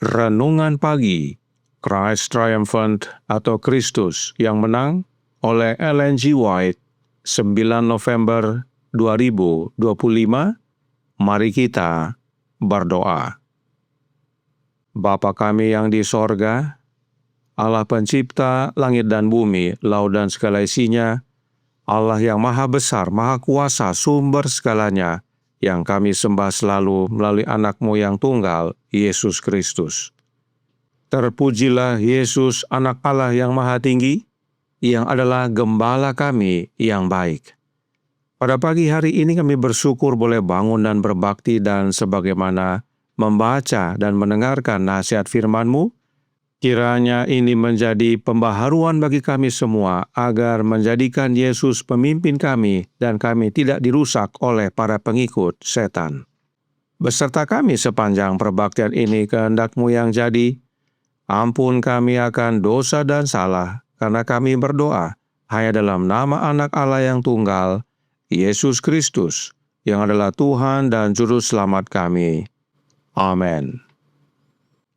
Renungan Pagi, Christ Triumphant atau Kristus yang Menang oleh Ellen G. White, 9 November 2025. Mari kita berdoa. Bapa kami yang di sorga, Allah pencipta langit dan bumi, laut dan segala isinya, Allah yang maha besar, maha kuasa, sumber segalanya, yang kami sembah selalu melalui anak-Mu yang tunggal, Yesus Kristus. Terpujilah Yesus, anak Allah yang maha tinggi, yang adalah gembala kami yang baik. Pada pagi hari ini kami bersyukur boleh bangun dan berbakti dan sebagaimana membaca dan mendengarkan nasihat firman-Mu, kiranya ini menjadi pembaharuan bagi kami semua agar menjadikan Yesus pemimpin kami dan kami tidak dirusak oleh para pengikut setan. Beserta kami sepanjang perbaktian ini kehendak-Mu yang jadi, ampun kami akan dosa dan salah, karena kami berdoa hanya dalam nama Anak Allah yang tunggal, Yesus Kristus, yang adalah Tuhan dan Juru Selamat kami. Amin.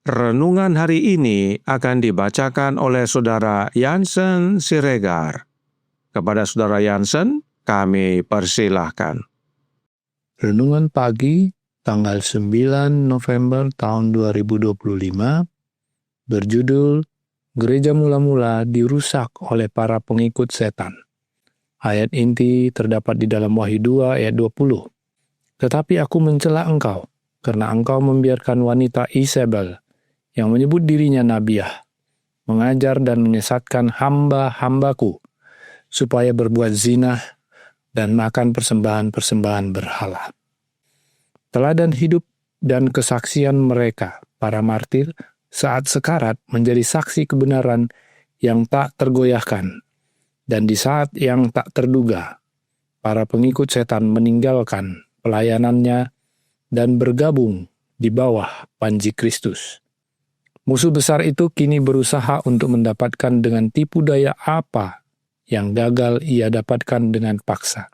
Renungan hari ini akan dibacakan oleh Saudara Jansen Siregar. Kepada Saudara Jansen, kami persilahkan. Renungan pagi tanggal 9 November tahun 2025 berjudul Gereja Mula-Mula Dirusak oleh Para Pengikut Setan. Ayat inti terdapat di dalam Wahyu 2 ayat 20. Tetapi aku mencela engkau, karena engkau membiarkan wanita Isabel, yang menyebut dirinya nabiah, mengajar dan menyesatkan hamba-hambaku, supaya berbuat zina dan makan persembahan-persembahan berhala. Teladan hidup dan kesaksian mereka, para martir, saat sekarat menjadi saksi kebenaran yang tak tergoyahkan, dan di saat yang tak terduga, para pengikut setan meninggalkan pelayanannya dan bergabung di bawah panji Kristus. Musuh besar itu kini berusaha untuk mendapatkan dengan tipu daya apa yang gagal ia dapatkan dengan paksa.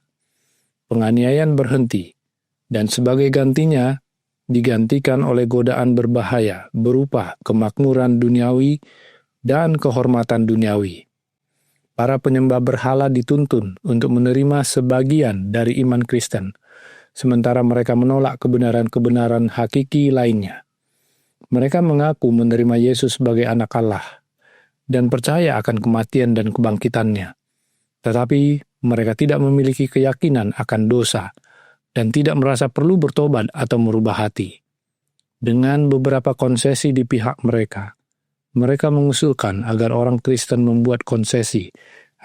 Penganiayaan berhenti, dan sebagai gantinya digantikan oleh godaan berbahaya berupa kemakmuran duniawi dan kehormatan duniawi. Para penyembah berhala dituntun untuk menerima sebagian dari iman Kristen, sementara mereka menolak kebenaran-kebenaran hakiki lainnya. Mereka mengaku menerima Yesus sebagai anak Allah dan percaya akan kematian dan kebangkitannya. Tetapi mereka tidak memiliki keyakinan akan dosa dan tidak merasa perlu bertobat atau merubah hati. Dengan beberapa konsesi di pihak mereka mengusulkan agar orang Kristen membuat konsesi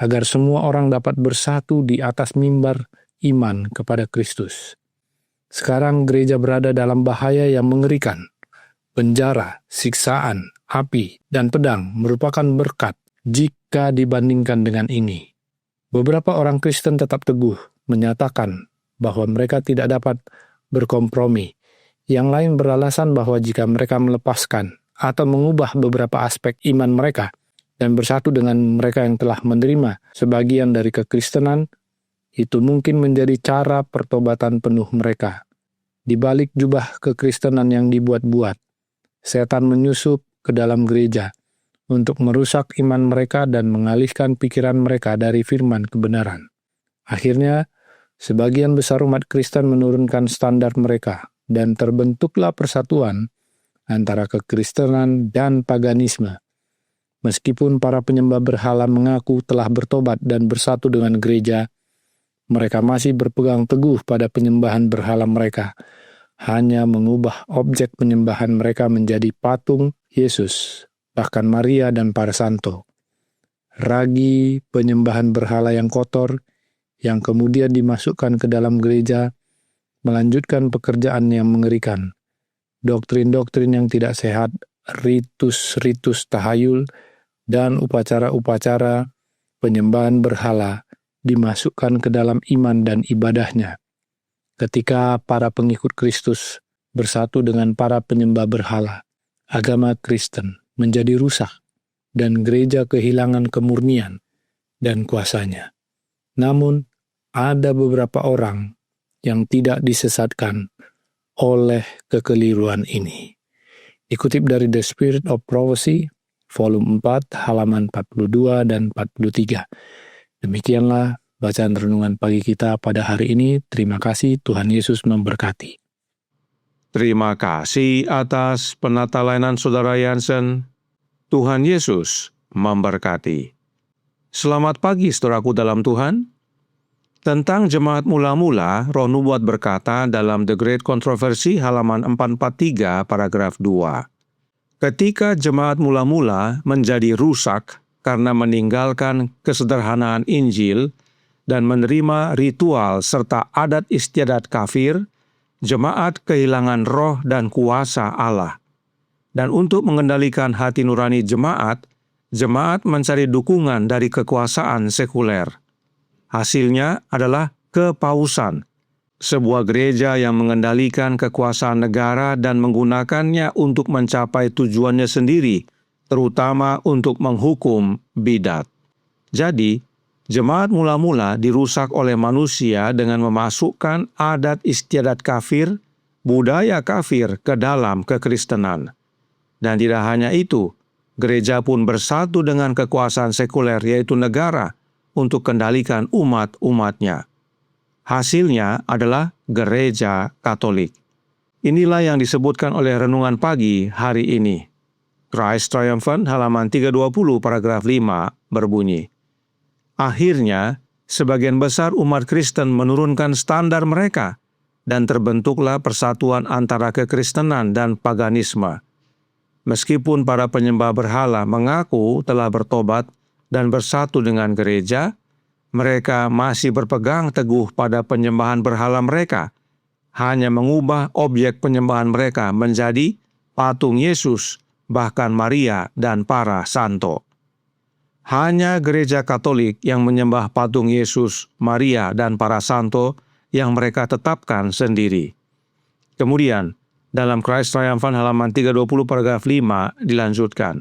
agar semua orang dapat bersatu di atas mimbar iman kepada Kristus. Sekarang gereja berada dalam bahaya yang mengerikan. Penjara, siksaan, api, dan pedang merupakan berkat jika dibandingkan dengan ini. Beberapa orang Kristen tetap teguh menyatakan bahwa mereka tidak dapat berkompromi. Yang lain beralasan bahwa jika mereka melepaskan atau mengubah beberapa aspek iman mereka dan bersatu dengan mereka yang telah menerima sebagian dari kekristenan, itu mungkin menjadi cara pertobatan penuh mereka. Di balik jubah kekristenan yang dibuat-buat, setan menyusup ke dalam gereja untuk merusak iman mereka dan mengalihkan pikiran mereka dari firman kebenaran. Akhirnya, sebagian besar umat Kristen menurunkan standar mereka dan terbentuklah persatuan antara kekristenan dan paganisme. Meskipun para penyembah berhala mengaku telah bertobat dan bersatu dengan gereja, mereka masih berpegang teguh pada penyembahan berhala mereka, hanya mengubah objek penyembahan mereka menjadi patung Yesus, bahkan Maria dan para santo. Ragi penyembahan berhala yang kotor, yang kemudian dimasukkan ke dalam gereja, melanjutkan pekerjaan yang mengerikan. Doktrin-doktrin yang tidak sehat, ritus-ritus tahayul, dan upacara-upacara penyembahan berhala dimasukkan ke dalam iman dan ibadahnya. Ketika para pengikut Kristus bersatu dengan para penyembah berhala, agama Kristen menjadi rusak dan gereja kehilangan kemurnian dan kuasanya. Namun, ada beberapa orang yang tidak disesatkan oleh kekeliruan ini. Dikutip dari The Spirit of Prophecy, volume 4, halaman 42 dan 43. Demikianlah bacaan renungan pagi kita pada hari ini. Terima kasih, Tuhan Yesus memberkati. Terima kasih atas penata layanan Saudara Yansen. Tuhan Yesus memberkati. Selamat pagi saudaraku dalam Tuhan. Tentang jemaat mula-mula, Roh Nubuat berkata dalam The Great Controversy halaman 443 paragraf 2. Ketika jemaat mula-mula menjadi rusak karena meninggalkan kesederhanaan Injil dan menerima ritual serta adat istiadat kafir, jemaat kehilangan roh dan kuasa Allah. Dan untuk mengendalikan hati nurani jemaat, jemaat mencari dukungan dari kekuasaan sekuler. Hasilnya adalah kepausan, sebuah gereja yang mengendalikan kekuasaan negara dan menggunakannya untuk mencapai tujuannya sendiri, terutama untuk menghukum bidat. Jadi, jemaat mula-mula dirusak oleh manusia dengan memasukkan adat istiadat kafir, budaya kafir ke dalam kekristenan. Dan tidak hanya itu, gereja pun bersatu dengan kekuasaan sekuler yaitu negara untuk kendalikan umat-umatnya. Hasilnya adalah gereja Katolik. Inilah yang disebutkan oleh renungan pagi hari ini. Christ Triumphant halaman 320 paragraf 5 berbunyi, akhirnya, sebagian besar umat Kristen menurunkan standar mereka dan terbentuklah persatuan antara kekristenan dan paganisme. Meskipun para penyembah berhala mengaku telah bertobat dan bersatu dengan gereja, mereka masih berpegang teguh pada penyembahan berhala mereka, hanya mengubah objek penyembahan mereka menjadi patung Yesus, bahkan Maria dan para santo. Hanya gereja Katolik yang menyembah patung Yesus, Maria, dan para santo yang mereka tetapkan sendiri. Kemudian, dalam Christ Triumphant halaman 320 paragraf 5 dilanjutkan,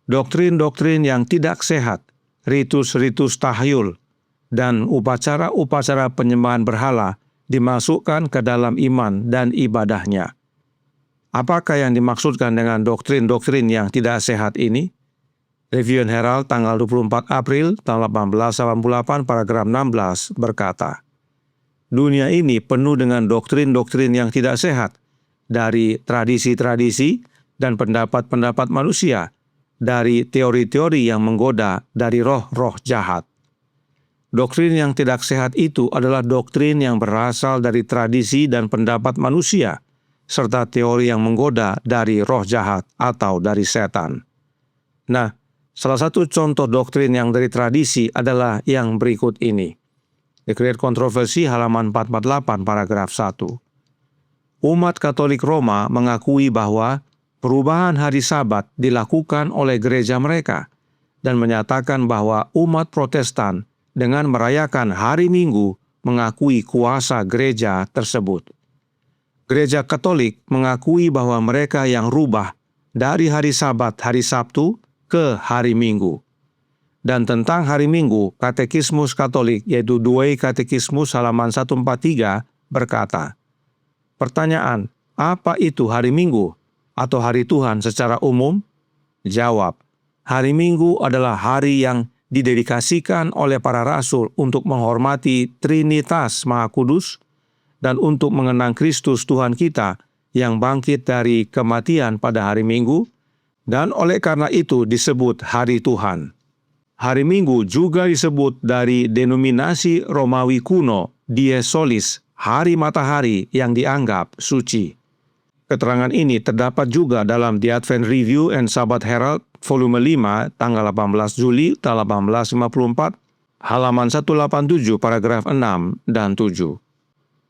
doktrin-doktrin yang tidak sehat, ritus-ritus tahyul, dan upacara-upacara penyembahan berhala dimasukkan ke dalam iman dan ibadahnya. Apakah yang dimaksudkan dengan doktrin-doktrin yang tidak sehat ini? Review and Herald tanggal 24 April tahun 1888 paragraf 16 berkata, dunia ini penuh dengan doktrin-doktrin yang tidak sehat dari tradisi-tradisi dan pendapat-pendapat manusia, dari teori-teori yang menggoda dari roh-roh jahat. Doktrin yang tidak sehat itu adalah doktrin yang berasal dari tradisi dan pendapat manusia, serta teori yang menggoda dari roh jahat atau dari setan. Nah, salah satu contoh doktrin yang dari tradisi adalah yang berikut ini. The Great Controversy halaman 448 paragraf 1. Umat Katolik Roma mengakui bahwa perubahan hari Sabat dilakukan oleh gereja mereka dan menyatakan bahwa umat Protestan dengan merayakan hari Minggu mengakui kuasa gereja tersebut. Gereja Katolik mengakui bahwa mereka yang rubah dari hari Sabat hari Sabtu ke hari Minggu. Dan tentang hari Minggu, Katekismus Katolik yaitu Douay Katekismus halaman 143 berkata, pertanyaan, apa itu hari Minggu atau hari Tuhan secara umum? Jawab, hari Minggu adalah hari yang didedikasikan oleh para rasul untuk menghormati Trinitas Maha Kudus dan untuk mengenang Kristus Tuhan kita yang bangkit dari kematian pada hari Minggu, dan oleh karena itu disebut hari Tuhan. Hari Minggu juga disebut dari denominasi Romawi kuno, Dies Solis, hari matahari yang dianggap suci. Keterangan ini terdapat juga dalam The Advent Review and Sabbath Herald, volume 5, tanggal 18 Juli tahun 1854, halaman 187, paragraf 6 dan 7.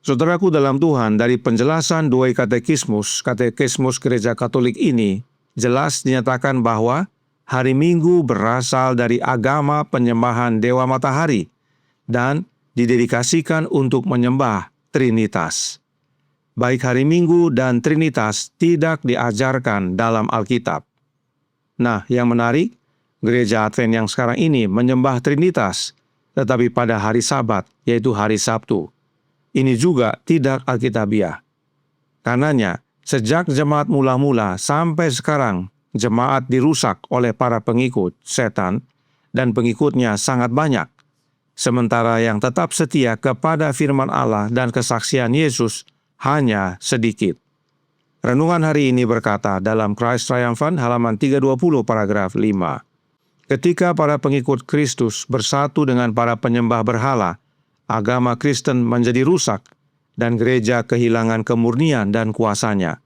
Saudaraku dalam Tuhan, dari penjelasan Douay Katekismus, Katekismus Gereja Katolik ini, jelas dinyatakan bahwa hari Minggu berasal dari agama penyembahan Dewa Matahari dan didedikasikan untuk menyembah Trinitas. Baik hari Minggu dan Trinitas tidak diajarkan dalam Alkitab. Nah, yang menarik, gereja Advent yang sekarang ini menyembah Trinitas, tetapi pada hari Sabat, yaitu hari Sabtu. Ini juga tidak alkitabiah. Karenanya, Sejak jemaat mula-mula sampai sekarang, jemaat dirusak oleh para pengikut setan dan pengikutnya sangat banyak. Sementara yang tetap setia kepada firman Allah dan kesaksian Yesus hanya sedikit. Renungan hari ini berkata dalam Christ Triumphant halaman 320 paragraf 5. Ketika para pengikut Kristus bersatu dengan para penyembah berhala, agama Kristen menjadi rusak dan gereja kehilangan kemurnian dan kuasanya.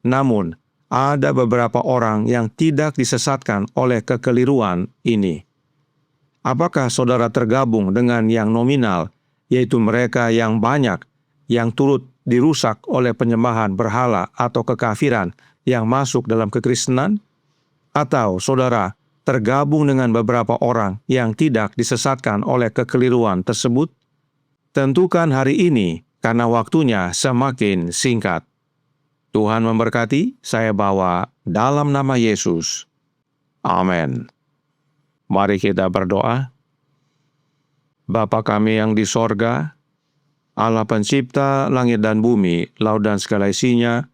Namun, ada beberapa orang yang tidak disesatkan oleh kekeliruan ini. Apakah saudara tergabung dengan yang nominal, yaitu mereka yang banyak, yang turut dirusak oleh penyembahan berhala atau kekafiran yang masuk dalam kekristenan? Atau saudara tergabung dengan beberapa orang yang tidak disesatkan oleh kekeliruan tersebut? Tentukan hari ini, karena waktunya semakin singkat. Tuhan memberkati, saya bawa dalam nama Yesus. Amin. Mari kita berdoa. Bapa kami yang di sorga, Allah pencipta langit dan bumi, laut dan segala isinya,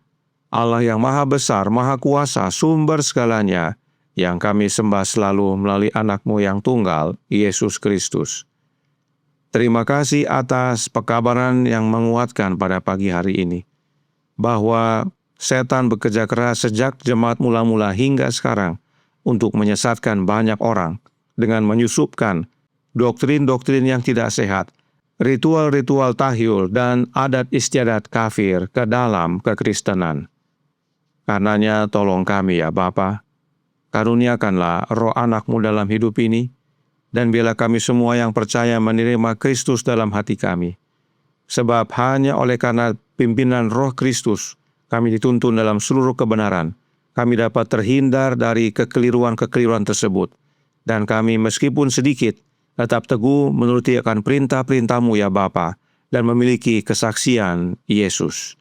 Allah yang maha besar, maha kuasa, sumber segalanya, yang kami sembah selalu melalui anak-Mu yang tunggal, Yesus Kristus. Terima kasih atas pekabaran yang menguatkan pada pagi hari ini, bahwa setan bekerja keras sejak jemaat mula-mula hingga sekarang untuk menyesatkan banyak orang dengan menyusupkan doktrin-doktrin yang tidak sehat, ritual-ritual tahyul, dan adat istiadat kafir ke dalam kekristenan. Karenanya tolong kami ya Bapa, karuniakanlah roh anak-Mu dalam hidup ini, dan biarlah kami semua yang percaya menerima Kristus dalam hati kami. Sebab hanya oleh karena pimpinan roh Kristus, kami dituntun dalam seluruh kebenaran. Kami dapat terhindar dari kekeliruan-kekeliruan tersebut. Dan kami meskipun sedikit, tetap teguh menuruti akan perintah-perintah-Mu ya Bapa, dan memiliki kesaksian Yesus.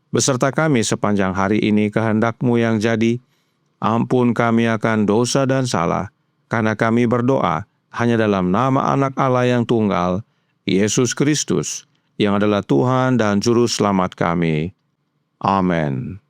Beserta kami sepanjang hari ini kehendak-Mu yang jadi, ampun kami akan dosa dan salah, karena kami berdoa hanya dalam nama Anak Allah yang tunggal, Yesus Kristus, yang adalah Tuhan dan Juru Selamat kami. Amin.